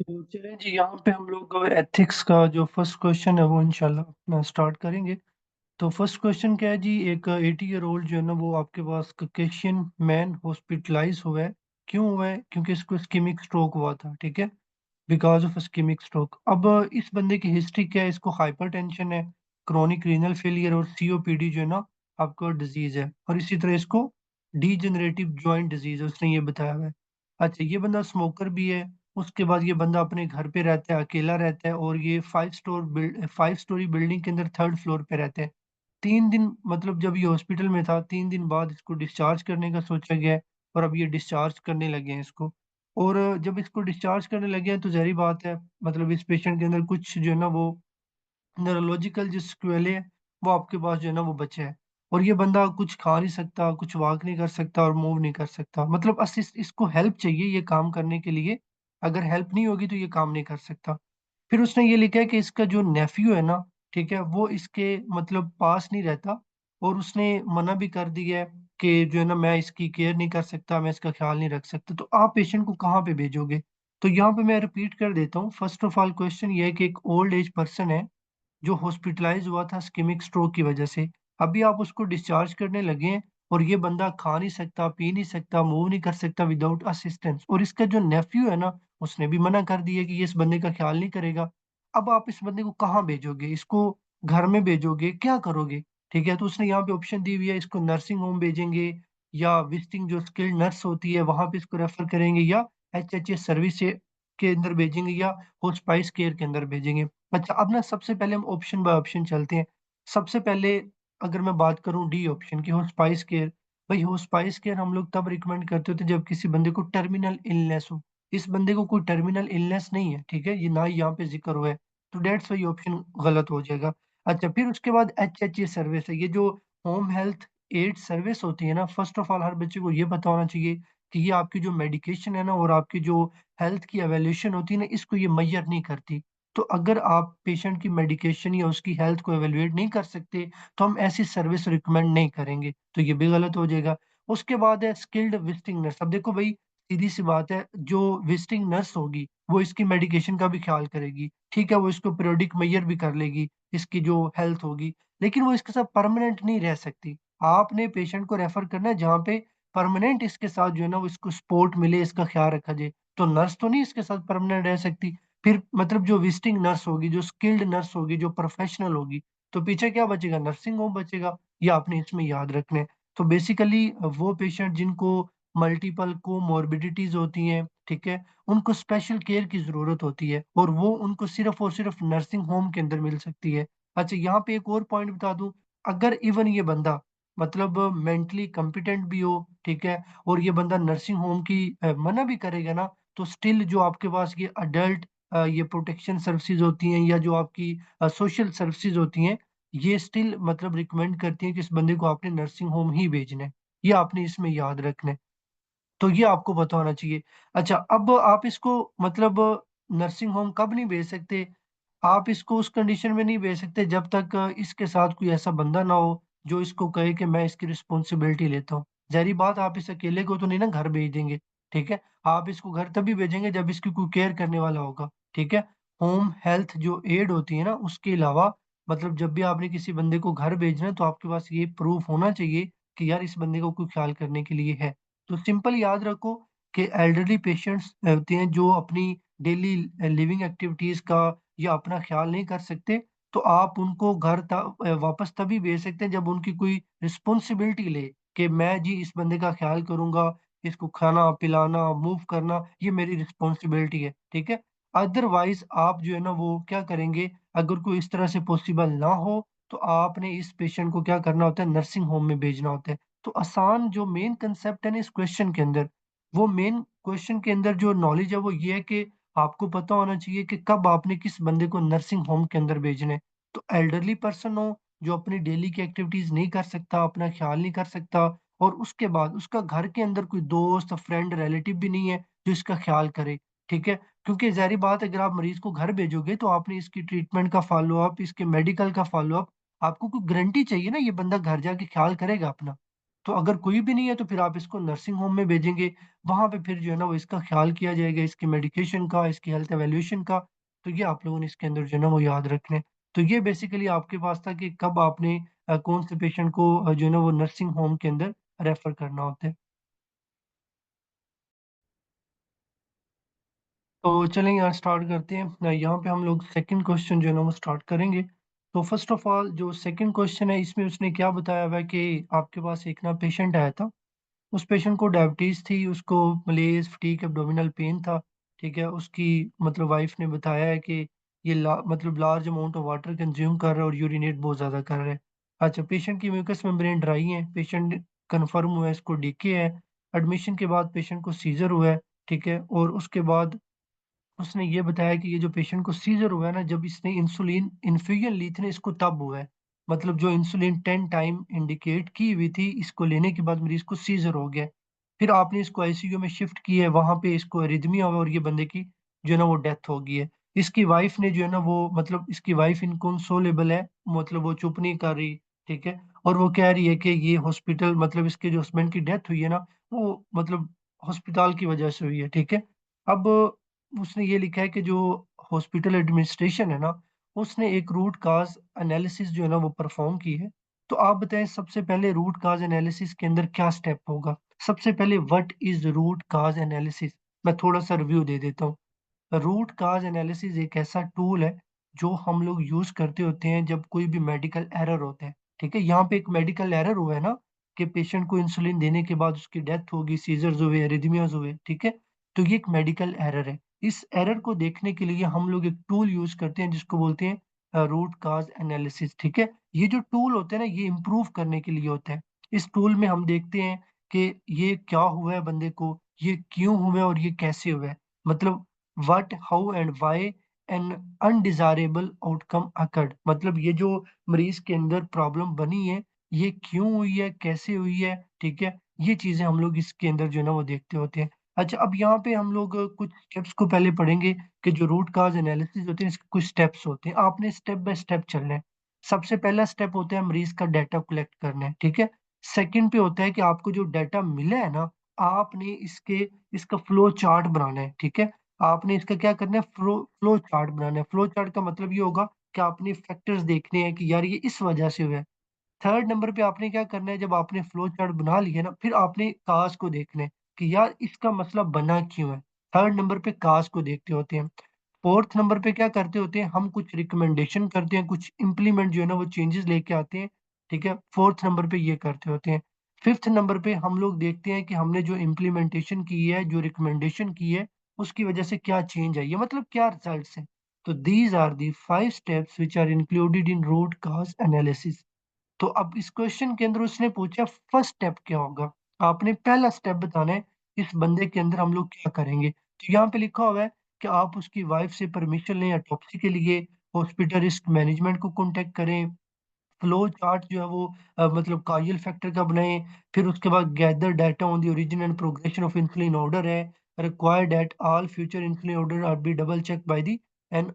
तो चलें जी, यहाँ पे हम लोग एथिक्स का जो फर्स्ट क्वेश्चन है वो इंशाल्लाह अपना स्टार्ट करेंगे। तो फर्स्ट क्वेश्चन क्या है जी, एक 80 ईयर ओल्ड जो है ना वो आपके पास ककेशियन मैन हॉस्पिटलाइज हुआ है। क्यों हुआ है? क्योंकि इसको इस्केमिक स्ट्रोक हुआ था, ठीक है? Because of ischemic stroke. अब इस बंदे की हिस्ट्री क्या है? इसको हाइपरटेंशन है, क्रोनिक रीनल फेलियर और सीओपीडी जो है ना आपका डिज़ीज़ है, और इसी तरह इसको डीजेनरेटिव जॉइंट डिज़ीज़ है, उसने ये बताया हुआ है। अच्छा, ये बंदा स्मोकर भी है, उसके बाद ये बंदा अपने घर पे रहता है, अकेला रहता है, और ये 5 स्टोरी बिल्डिंग के अंदर 3rd फ्लोर पे रहता है। 3 दिन मतलब जब ये हॉस्पिटल में था, 3 दिन बाद इसको डिस्चार्ज करने का सोचा गया है, और अब ये डिस्चार्ज करने लगे हैं इसको। और जब इसको डिस्चार्ज करने लगे हैं तो ज़ाहिर-सी बात है, मतलब इस पेशेंट के अंदर कुछ जो है ना वो न्यूरोलॉजिकल जो सिक्वेले हैं, वो आपके पास जो है ना वो बचे हैं। और ये बंदा कुछ खा नहीं सकता, कुछ वॉक नहीं कर सकता और मूव नहीं कर सकता। मतलब इसको हेल्प चाहिए ये काम करने के लिए, अगर हेल्प नहीं होगी तो ये काम नहीं कर सकता। फिर उसने ये लिखा है कि इसका जो नेफ्यू है ना, ठीक है? वो इसके मतलब पास नहीं रहता, और उसने मना भी कर दिया है कि जो है ना मैं इसकी केयर नहीं कर सकता, मैं इसका ख़्याल नहीं रख सकता। तो आप पेशेंट को कहाँ पे भेजोगे? तो यहाँ पे मैं रिपीट कर देता हूँ। फर्स्ट ऑफ ऑल क्वेश्चन ये है कि एक ओल्ड एज पर्सन है जो हॉस्पिटलाइज़ हुआ था इस्केमिक स्ट्रोक की वजह से। अभी आप उसको डिस्चार्ज करने लगे हैं, और ये बंदा खा नहीं सकता, पी नहीं सकता, मूव नहीं कर सकता विदाउट असिस्टेंस, और इसका जो नेफ्यू है ना, उसने भी मना कर दिया कि ये इस बंदे का ख़्याल नहीं करेगा। अब आप इस बंदे को कहाँ भेजोगे? इसको घर में भेजोगे? क्या करोगे? ठीक है? तो उसने यहाँ पे ऑप्शन दी हुई है, इसको नर्सिंग होम भेजेंगे, या विज़िटिंग जो स्किल्ड नर्स होती है वहाँ पे इसको रेफ़र करेंगे, या एचएचए सर्विस से के अंदर भेजेंगे, या होस्पाइस केयर के अंदर भेजेंगे। अच्छा, अब ना सबसे पहले हम ऑप्शन बाय ऑप्शन चलते हैं। सबसे पहले अगर मैं बात करूँ डी ऑप्शन की, होस्पाइस केयर। भई होस्पाइस केयर हम लोग तब रिकमेंड करते थे जब किसी बंदे को टर्मिनल इलनेस हो। इस बंदे को कोई टर्मिनल इलनेस नहीं है, ठीक है? ये ना ही यहाँ पे ज़िक्र हुआ है, तो दैट्स व्हाई ये ऑप्शन गलत हो जाएगा। अच्छा, फिर उसके बाद एचएचए सर्विस है। ये जो होम हेल्थ एड सर्विस होती है ना, फर्स्ट ऑफ ऑल हर बच्चे को ये पता होना चाहिए कि ये आपकी जो मेडिकेशन है ना, और आपकी जो हेल्थ की इवैल्यूएशन होती है ना, इसको ये मेजर नहीं करती। तो अगर आप पेशेंट की मेडिकेशन या उसकी हेल्थ को इवैल्यूएट नहीं कर सकते, तो हम ऐसी सर्विस रिकमेंड नहीं करेंगे, तो ये भी गलत हो जाएगा। उसके बाद है स्किल्ड विजिटिंग नर्स। अब देखो भई, सीधी-सी बात है, जो विजिटिंग नर्स होगी, वो इसकी मेडिकेशन का भी ख़्याल करेगी, ठीक है? वो इसको पीरियोडिक मेजर भी कर लेगी, इसकी जो हेल्थ होगी, लेकिन वो इसके साथ परमानेंट नहीं रह सकती। आपने पेशेंट को रेफ़र करना है जहाँ पे परमानेंट इसके साथ जो है ना, वो इसको सपोर्ट मिले, इसका ख़्याल रखा जाए। तो नर्स तो नहीं इसके साथ परमानेंट रह सकती। फिर मतलब जो विजिटिंग नर्स होगी, जो स्किल्ड नर्स होगी, जो प्रोफेशनल होगी, तो पीछे क्या बचेगा? नर्सिंग होम बचेगा। ये आपने इसमें याद रखना है। तो बेसिकली वो पेशेंट जिनको मल्टीपल कोमॉर्बिडिटीज़ होती हैं, ठीक है? उनको स्पेशल केयर की ज़रूरत होती है, और वो उनको सिर्फ़ और सिर्फ़ नर्सिंग होम के अंदर मिल सकती है। अच्छा, यहाँ पे एक और पॉइंट बता दूँ, अगर इवन ये बंदा मतलब मेंटली कॉम्पिटेंट भी हो, ठीक है? और ये बंदा नर्सिंग होम की मना भी करेगा ना, तो स्टिल जो आपके पास ये अडल्ट ये प्रोटेक्शन सर्विसेज़ होती हैं, या जो आपकी सोशल सर्विसेज़ होती हैं, ये स्टिल मतलब रिकमेंड करती हैं कि इस बंदे को आपने नर्सिंग होम ही भेजना है। ये आपने इसमें याद रखना है। तो ये आपको पता होना चाहिए। अच्छा, अब आप इसको मतलब नर्सिंग होम कब नहीं भेज सकते? आप इसको उस कंडीशन में नहीं भेज सकते जब तक इसके साथ कोई ऐसा बंदा ना हो, जो इसको कहे कि मैं इसकी रिस्पॉन्सिबिलिटी लेता हूँ। ज़ाहिर-सी बात, आप इस अकेले को तो नहीं ना घर भेज देंगे, ठीक है? आप इसको घर तभी भेजेंगे जब इसकी कोई केयर करने वाला होगा, ठीक है? होम हेल्थ जो एड होती है ना, उसके अलावा मतलब जब भी आपने किसी बंदे को घर भेजना है, तो आपके पास ये प्रूफ होना चाहिए कि यार इस बंदे को कोई ख़्याल करने के लिए है। तो सिंपल याद रखो कि एल्डरली पेशेंट्स होते हैं जो अपनी डेली लिविंग एक्टिविटीज़ का या अपना ख़्याल नहीं कर सकते, तो आप उनको घर वापस तभी भेज सकते हैं जब उनकी कोई रिस्पॉन्सिबिलिटी ले कि मैं जी इस बंदे का ख़्याल करूँगा, इसको खाना-पिलाना, मूव करना, ये मेरी रिस्पॉन्सिबिलिटी है, ठीक है? अदरवाइज़ आप जो है ना वो क्या करेंगे, अगर कोई इस तरह से पॉसिबल ना हो, तो आपने इस पेशेंट को क्या करना होता है, नर्सिंग होम में भेजना होता है। तो आसान जो मेन कांसेप्ट है ना इस क्वेश्चन के अंदर, वो मेन क्वेश्चन के अंदर जो नॉलेज है वो ये है कि आपको पता होना चाहिए कि कब आपने किस बंदे को नर्सिंग होम के अंदर भेजना है। तो एल्डरली पर्सन हो, जो अपनी डेली की एक्टिविटीज़ नहीं कर सकता, अपना ख़्याल नहीं कर सकता, और उसके बाद उसका घर के अंदर कोई दोस्त, फ्रेंड, रिलेटिव भी नहीं है जो इसका ख़्याल करे, ठीक है? क्योंकि ज़ाहिर-सी बात है, अगर आप मरीज़ को घर भेजोगे तो आपने इसकी ट्रीटमेंट का फ़ॉलो-अप, इसके मेडिकल का फ़ॉलो-अप, आपको कोई गारंटी चाहिए ना ये बंदा घर जाके ख़्याल करेगा अपना। तो अगर कोई भी नहीं है तो फिर आप इसको नर्सिंग होम में भेजेंगे। वहाँ पे फिर जो है ना वो इसका ख़्याल किया जाएगा, इसकी मेडिकेशन का, इसकी हेल्थ इवैल्यूएशन का। तो ये आप लोगों ने इसके अंदर जो है ना वो याद रखना है। तो ये बेसिकली आपके पास था कि कब आपने कौन से पेशेंट को जो है ना वो नर्सिंग होम के अंदर रेफ़र करना होता है। तो चलें यहाँ स्टार्ट करते हैं। यहाँ पे हम लोग सेकंड क्वेश्चन जो है ना वो स्टार्ट करेंगे। तो फ़र्स्ट ऑफ़ ऑल जो सेकंड क्वेश्चन है इसमें उसने क्या बताया हुआ है कि आपके पास एक ना पेशेंट आया था। उस पेशेंट को डायबिटीज़ थी, उसको मलेज़, फटीग, एब्डोमिनल पेन था, ठीक है? उसकी मतलब वाइफ़ ने बताया है कि ये मतलब large amount of water consume कर रहा है और यूरिनेट बहुत ज़्यादा कर रहा है। अच्छा, पेशेंट की म्यूकस मेम्ब्रेन ड्राई है, पेशेंट कन्फर्म हुआ है इसको डीके है। एडमिशन के बाद पेशेंट को सीज़र हुआ है, ठीक है? और उसके बाद उसने ये बताया कि ये जो पेशेंट को सीज़र हुआ है ना, जब इसने इंसुलिन इन्फ्यूजन ली थी ना, इसको तब हुआ है। मतलब जो इंसुलिन 10 टाइम इंडिकेट की हुई थी, इसको लेने के बाद मरीज़ को सीज़र हो गया है। फिर आपने इसको आईसीयू में शिफ्ट किया है, वहाँ पे इसको एरिथमिया हुआ और ये बंदे की जो है ना वो डेथ हो गई है। इसकी वाइफ़ ने जो है ना वो मतलब इसकी वाइफ़ इनकंसोलेबल है, मतलब वो चुप नहीं कर रही, ठीक है? और वो कह रही है कि ये हॉस्पिटल मतलब इसके जो हस्बैंड की डेथ हुई है ना, वो मतलब अस्पताल की वजह से हुई है, ठीक है? अब उसने ये लिखा है कि जो हॉस्पिटल एडमिनिस्ट्रेशन है ना, उसने एक रूट काज़ एनालिसिस जो है ना वो परफ़ॉर्म की है। तो आप बताएँ सबसे पहले रूट काज़ एनालिसिस के अंदर क्या स्टेप होगा? सबसे पहले व्हाट इज़ रूट काज़ एनालिसिस? मैं थोड़ा-सा रिव्यू दे देता हूँ। रूट काज़ एनालिसिस एक ऐसा टूल है, जो हम लोग यूज़ करते होते हैं जब कोई भी मेडिकल एरर होता है, ठीक है? यहाँ पे एक मेडिकल एरर हुआ है ना, कि पेशेंट को इंसुलिन देने के बाद उसकी डेथ हो गई, सीज़र्स हुए, एरिथमियाज़ हुए, ठीक है? तो ये एक मेडिकल एरर है। इस एरर को देखने के लिए हम लोग एक टूल यूज़ करते हैं जिसको बोलते हैं रूट काज़ एनालिसिस, ठीक है? ये जो टूल होता है ना, ये इम्प्रूव करने के लिए होता है। इस टूल में हम देखते हैं कि ये क्या हुआ है बंदे को, ये क्यों हुआ है और ये कैसे हुआ है? मतलब what, how and why an undesirable outcome occurred, मतलब ये जो मरीज़ के अंदर प्रॉब्लम बनी है, ये क्यों हुई है, कैसे हुई है, ठीक है? ये चीज़ें हम लोग इसके अंदर जो है ना वो देखते होते हैं। अच्छा, अब यहाँ पे हम लोग कुछ स्टेप्स को पहले पढ़ेंगे कि जो रूट काज़ एनालिसिस होते हैं इसके कुछ स्टेप्स होते हैं। आपने स्टेप बाय स्टेप चलना है। सबसे पहला स्टेप होता है मरीज़ का डाटा कलेक्ट करना है, ठीक है? सेकंड पे होता है कि आपको जो डाटा मिला है ना, आपने इसका फ्लो चार्ट बनाना है, ठीक है? आपने इसका क्या करना है, फ्लो चार्ट बनाना है। फ्लो चार्ट का मतलब ये होगा कि आपने फैक्टर्स देखने हैं कि यार ये इस वजह से हुआ है। थर्ड नंबर पे आपने क्या करना है, जब आपने फ्लो चार्ट बना लिया ना, फिर आपने काज़ को देखना है कि यार इसका मसला बना क्यों है? थर्ड नंबर पे काज़ को देखते होते हैं। फोर्थ नंबर पे क्या करते होते हैं, हम कुछ रिकमेंडेशन करते हैं, कुछ इम्प्लीमेंट जो है ना वो चेंजेज़ लेके आते हैं, ठीक है? फोर्थ नंबर पे ये करते होते हैं। फिफ्थ नंबर पे हम लोग देखते हैं कि हमने जो इम्प्लीमेंटेशन की है, जो रिकमेंडेशन की है, उसकी वजह से क्या चेंज आई है, मतलब क्या रिजल्ट्स हैं। तो these are the 5 steps which are included in root cause analysis. तो अब इस क्वेश्चन के अंदर उसने पूछा फर्स्ट स्टेप क्या होगा? आपने पहला स्टेप बताना है, इस बंदे के अंदर हम लोग क्या करेंगे? तो यहाँ पे लिखा हुआ है कि आप उसकी वाइफ से परमिशन लें ऑटोप्सी के लिए, हॉस्पिटल रिस्क मैनेजमेंट को कॉन्टैक्ट करें, फ्लो चार्ट जो है वो मतलब कायल फैक्टर का बनाएँ, फिर उसके बाद gather data on the origin and progression of insulin order है, require that all future insulin order are be double check by the an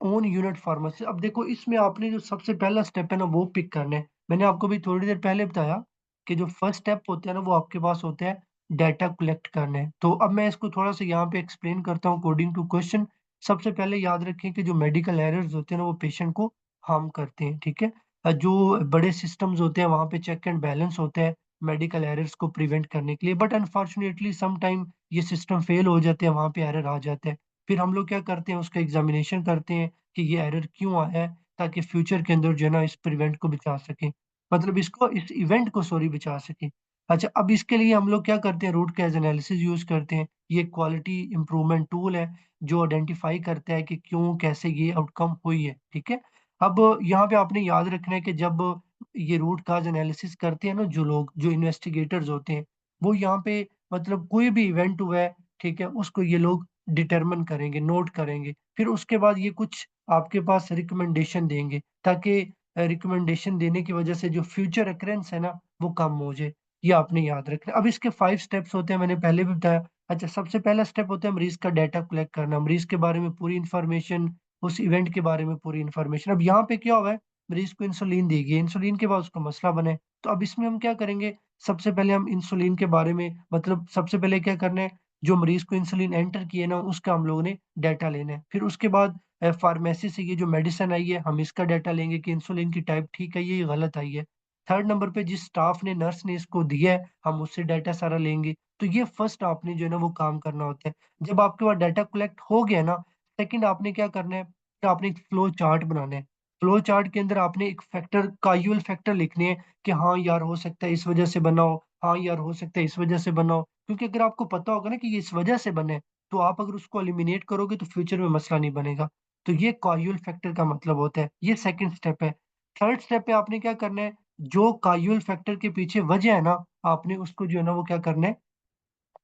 own unit pharmacy. अब देखो इसमें आपने जो सबसे पहला स्टेप है ना वो पिक करना है। मैंने आपको अभी थोड़ी देर पहले बताया कि जो फर्स्ट स्टेप होता है ना वो आपके पास होता है डाटा कलेक्ट करने। तो अब मैं इसको थोड़ा-सा यहाँ पे एक्सप्लेन करता हूँ अकॉर्डिंग टू क्वेश्चन। सबसे पहले याद रखें कि जो मेडिकल एरर्स होते हैं ना वो पेशेंट को हार्म करते हैं, ठीक है? जो बड़े सिस्टम्स होते हैं वहाँ पे चेक एंड बैलेंस होता है मेडिकल एरर्स को प्रिवेंट करने के लिए, बट अनफॉर्चुनेटली सम टाइम ये सिस्टम फेल हो जाते हैं, वहाँ पे एरर आ जाता है। फिर हम लोग क्या करते हैं, उसका एग्ज़ामिनेशन करते हैं कि ये एरर क्यों आया है, ताकि फ्यूचर के अंदर जो है ना इस प्रिवेंट को बचा सकें। मतलब इस इवेंट को सॉरी बचा सकें। अच्छा, अब इसके लिए हम लोग क्या करते हैं, रूट कॉज़ एनालिसिस यूज़ करते हैं। ये क्वालिटी इंप्रूवमेंट टूल है जो आइडेंटिफ़ाई करता है कि क्यों, कैसे ये आउटकम हुई है, ठीक है? अब यहाँ पे आपने याद रखना है कि जब ये रूट कॉज़ एनालिसिस करते हैं ना जो लोग, जो इन्वेस्टिगेटर्स होते हैं, वो यहाँ पे मतलब कोई भी इवेंट हुआ है, ठीक है? उसको ये लोग डिटरमिन करेंगे, नोट करेंगे। फिर उसके बाद ये कुछ आपके पास रिकमेंडेशन देंगे ताकि रिकमेंडेशन देने की वजह से जो फ्यूचर अकरेंस है ना, वो कम हो जाए। ये आपने याद रखना है। अब इसके 5 स्टेप्स होते हैं, मैंने पहले भी बताया। अच्छा, सबसे पहला स्टेप होता है मरीज़ का डाटा कलेक्ट करना, मरीज़ के बारे में पूरी इन्फॉर्मेशन, उस इवेंट के बारे में पूरी इन्फॉर्मेशन। अब यहाँ पे क्या हुआ है, मरीज़ को इंसुलिन दी गई है, इंसुलिन के बाद उसको मसला बना है। तो अब इसमें हम क्या करेंगे, सबसे पहले हम इंसुलिन के बारे में मतलब सबसे पहले क्या करना है, जो मरीज़ को इंसुलिन एंटर किए ना, उसका हम लोगों ने डाटा लेना है। फिर उसके बाद फार्मेसी से ये जो मेडिसिन आई है, हम इसका डाटा लेंगे कि इंसुलिन की टाइप ठीक है, ये गलत आई है। थर्ड नंबर पे जिस स्टाफ ने, नर्स ने इसको दिया है, हम उससे डाटा सारा लेंगे। तो ये फर्स्ट आपने जो है ना वो काम करना होता है। जब आपके पास डाटा कलेक्ट हो गया ना, सेकंड आपने क्या करना है, कि आपने एक फ्लो चार्ट बनाना है। फ्लो चार्ट के अंदर आपने एक फैक्टर काउज़ल फैक्टर लिखने हैं कि हाँ यार, हो सकता है इस वजह से बना हो, हाँ यार, हो सकता है इस वजह से बना हो। क्योंकि अगर आपको पता होगा ना कि ये इस वजह से बना है, तो आप अगर उसको एलिमिनेट करोगे तो फ्यूचर में मसला नहीं बनेगा। तो ये काउज़ल फैक्टर का मतलब होता है। ये सेकंड स्टेप है। थर्ड स्टेप पे आपने क्या करना है, जो काउज़ल फैक्टर के पीछे वजह है ना, आपने उसको जो है ना वो क्या करना है,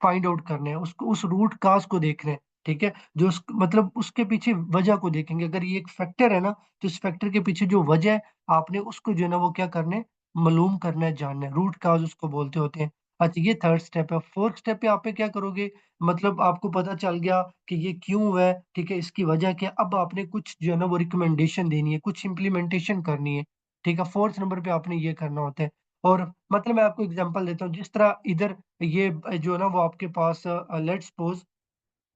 फाइंड आउट करने हैं, उसको उस रूट कॉज़ को देखना है, ठीक है? जो उस मतलब उसके पीछे वजह को देखेंगे, अगर ये एक फैक्टर है ना, तो इस फैक्टर के पीछे जो वजह है, आपने उसको जो है ना वो क्या करना है, मालूम करना है, जानना है, रूट कॉज़ उसको बोलते होते हैं। अच्छा, ये थर्ड स्टेप है। फोर्थ स्टेप पे आप पे क्या करोगे, मतलब आपको पता चल गया कि ये क्यों हुआ है, ठीक है? इसकी वजह क्या है? अब आपने कुछ जो है ना वो रिकमेंडेशन देनी है, कुछ इम्प्लीमेंटेशन करनी है, ठीक है? फोर्थ नंबर पे आपने ये करना होता है। और मतलब मैं आपको एग्ज़ाम्पल देता हूँ, जिस तरह इधर ये जो है ना वो आपके पास लेट्स सपोज़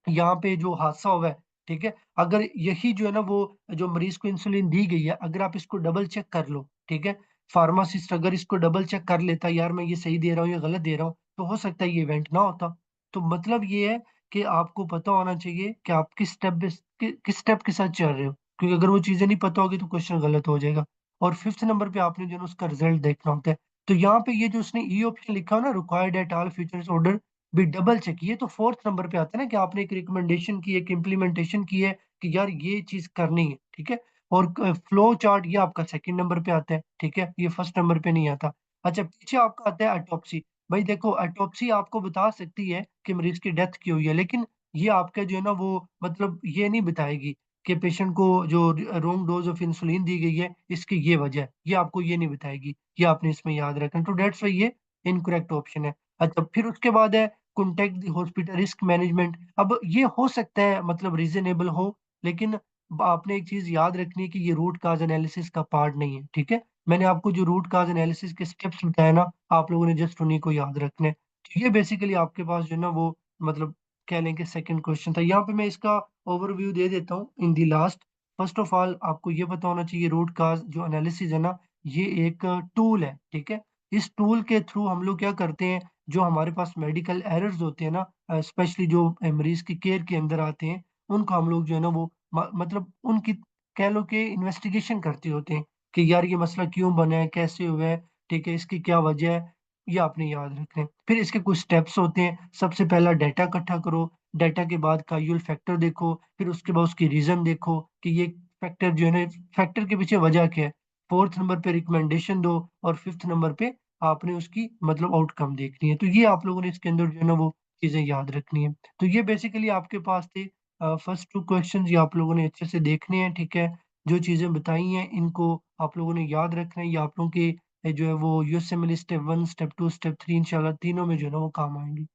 यहाँ पे जो हादसा हुआ है, ठीक है? अगर यही जो है ना वो जो मरीज़ को इंसुलिन दी गई है, अगर आप इसको डबल चेक कर लो, ठीक है? फार्मासिस्ट अगर इसको डबल चेक कर लेता, यार मैं ये सही दे रहा हूँ, ये गलत दे रहा हूँ, तो हो सकता है ये इवेंट ना होता। तो मतलब ये है कि आपको पता होना चाहिए कि आप किस स्टेप के साथ चल रहे हो। क्योंकि अगर वो चीज़ें नहीं पता होगी तो क्वेश्चन गलत हो जाएगा। और फिफ्थ नंबर पे आपने जो है ना उसका रिज़ल्ट देखना होता है। तो यहाँ पे ये जो उसने ई ऑप्शन लिखा हो ना, required at all features order भी डबल चेक, ये तो 4th नंबर पे आता है ना कि आपने एक रिकमेंडेशन की, एक इम्प्लीमेंटेशन की है कि यार ये चीज़ करनी है, ठीक है? और क फ्लो चार्ट ये आपका 2nd नंबर पे आता है, ठीक है? ये 1st नंबर पे नहीं आता। अच्छा, पीछे आपका आता है ऑटोप्सी। भाई देखो, ऑटोप्सी आपको बता सकती है कि मरीज़ की डेथ क्यों हुई है, लेकिन ये आपका जो है ना वो मतलब ये नहीं बताएगी कि पेशेंट को जो रॉन्ग डोज़ ऑफ इंसुलिन दी गई है, इसकी ये वजह है। ये आपको ये नहीं बताएगी। ये आपने इसमें याद रखना है। तो दैट्स व्हाई ये इनकरेक्ट ऑप्शन है। अच्छा, फिर उसके बाद है contact the hospital risk management. अब ये हो सकता है मतलब रीज़नेबल हो, लेकिन ब आपने एक चीज़ याद रखनी है कि ये रूट कॉज़ एनालिसिस का पार्ट नहीं है, ठीक है? मैंने आपको जो रूट कॉज़ एनालिसिस के स्टेप्स बताए ना, आप लोगों ने जस्ट उन्हीं को याद रखने हैं। तो ये बेसिकली आपके पास जो है ना वो मतलब कह लें कि सेकंड क्वेश्चन था। यहाँ पे मैं इसका ओवरव्यू दे देता हूँ in the last. First of all आपको ये पता होना चाहिए, रूट कॉज़ जो एनालिसिस है ना, ये एक टूल है, ठीक है? इस टूल के थ्रू हम लोग क्या करते हैं, जो हमारे पास मेडिकल एरर्स होते हैं ना, स्पेशली जो मरीज़ की केयर के अंदर आते हैं, उनको हम लोग जो है ना वो मतलब उनकी कह लो कि इन्वेस्टिगेशन करते होते हैं कि यार ये मसला क्यों बना है, कैसे हुआ है, ठीक है, इसकी क्या वजह है, ये आपने याद रखना है। फिर इसके कुछ स्टेप्स होते हैं, सबसे पहला डाटा इकट्ठा करो, डाटा के बाद काउज़ल फैक्टर देखो, फिर उसके बाद उसकी रीज़न देखो कि ये फैक्टर जो है ना, फैक्टर के पीछे वजह क्या है। 4th नंबर पे रिकमेंडेशन दो और 5th नंबर पे आपने उसकी मतलब आउटकम देखनी है। तो ये आप लोगों ने इसके अंदर जो है ना वो चीज़ें याद रखनी है। तो ये बेसिकली आपके पास थे फर्स्ट 2 क्वेश्चन्स, ये आप लोगों ने अच्छे से देखने हैं, ठीक है? जो चीज़ें बताई हैं इनको आप लोगों ने याद रखना है। ये आप लोगों के जो है वो यूएसएमएल स्टेप 1, स्टेप 2, स्टेप 3 इंशाल्लाह तीनों में जो है ना वो काम आएँगी।